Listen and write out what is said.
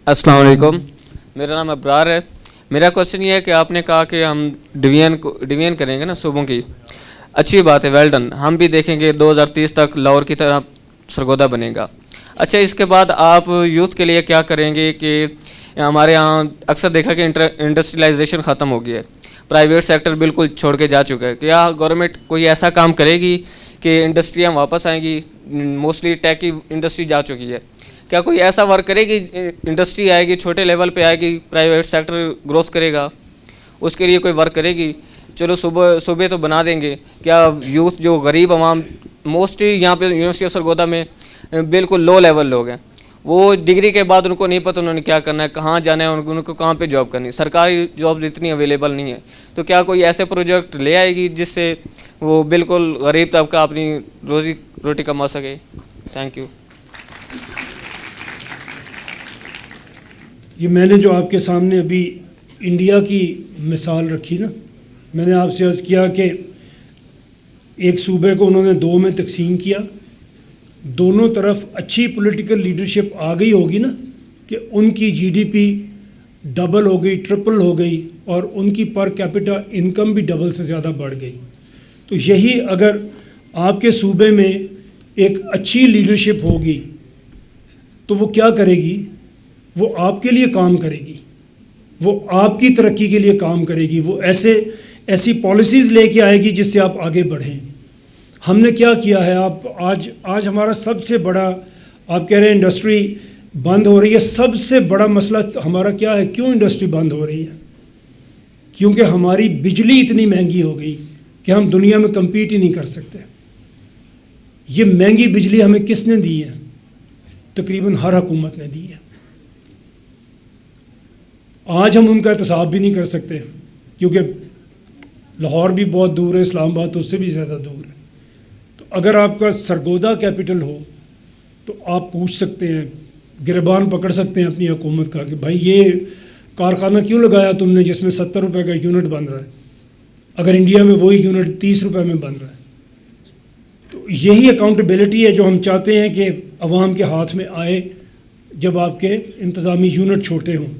السلام علیکم، میرا نام ابرار ہے. میرا کوشچن یہ ہے کہ آپ نے کہا کہ ہم ڈویژن کریں گے نا صوبوں کی. اچھی بات ہے، ویل ڈن. ہم بھی دیکھیں گے 2030 تک لاہور کی طرح سرگودا بنے گا. اچھا، اس کے بعد آپ یوتھ کے لیے کیا کریں گے کہ ہمارے یہاں اکثر دیکھا کہ انڈسٹریلائزیشن ختم ہو گیا ہے، پرائیویٹ سیکٹر بالکل چھوڑ کے جا چکا ہے. کیا گورنمنٹ کوئی ایسا کام کرے گی کہ انڈسٹریاں واپس آئیں گی؟ موسٹلی ٹیک کی انڈسٹری جا چکی ہے. کیا کوئی ایسا ورک کرے گی، انڈسٹری آئے گی چھوٹے لیول پہ آئے گی، پرائیویٹ سیکٹر گروتھ کرے گا، اس کے لیے کوئی ورک کرے گی؟ چلو صوبے تو بنا دیں گے، کیا یوتھ جو غریب عوام موسٹلی یہاں پہ یونیورسٹی آف سرگودا میں بالکل لو لیول لوگ ہیں، وہ ڈگری کے بعد ان کو نہیں پتہ انہوں نے کیا کرنا ہے، کہاں جانا ہے، ان کو کہاں پہ جاب کرنی ہے. سرکاری جابز اتنی اویلیبل نہیں ہے. تو کیا کوئی ایسے پروجیکٹ لے آئے گی جس سے وہ بالکل غریب طبقہ اپنی روزی روٹی کما سکے؟ Thank you. یہ میں نے جو آپ کے سامنے ابھی انڈیا کی مثال رکھی نا، میں نے آپ سے عرض کیا کہ ایک صوبے کو انہوں نے دو میں تقسیم کیا، دونوں طرف اچھی پولیٹیکل لیڈرشپ آ گئی ہوگی نا کہ ان کی جی ڈی پی ڈبل ہو گئی، ٹرپل ہو گئی، اور ان کی پر کیپٹا انکم بھی ڈبل سے زیادہ بڑھ گئی. تو یہی اگر آپ کے صوبے میں ایک اچھی لیڈرشپ ہوگی تو وہ کیا کرے گی؟ وہ آپ کے لیے کام کرے گی، وہ آپ کی ترقی کے لیے کام کرے گی، وہ ایسی پالیسیز لے کے آئے گی جس سے آپ آگے بڑھیں. ہم نے کیا کیا ہے؟ آپ آج ہمارا سب سے بڑا، آپ کہہ رہے ہیں انڈسٹری بند ہو رہی ہے، سب سے بڑا مسئلہ ہمارا کیا ہے؟ کیوں انڈسٹری بند ہو رہی ہے؟ کیونکہ ہماری بجلی اتنی مہنگی ہو گئی کہ ہم دنیا میں کمپیٹ ہی نہیں کر سکتے. یہ مہنگی بجلی ہمیں کس نے دی ہے؟ تقریباً ہر حکومت نے دی ہے. آج ہم ان کا احتساب بھی نہیں کر سکتے کیونکہ لاہور بھی بہت دور ہے، اسلام آباد تو اس سے بھی زیادہ دور ہے. تو اگر آپ کا سرگودا کیپٹل ہو تو آپ پوچھ سکتے ہیں، گریبان پکڑ سکتے ہیں اپنی حکومت کا کہ بھائی یہ کارخانہ کیوں لگایا تم نے جس میں 70 روپے کا یونٹ بن رہا ہے، اگر انڈیا میں وہی یونٹ 30 روپے میں بن رہا ہے. تو یہی اکاؤنٹیبلٹی ہے جو ہم چاہتے ہیں کہ عوام کے ہاتھ میں آئے جب آپ کے انتظامی یونٹ چھوٹے ہوں.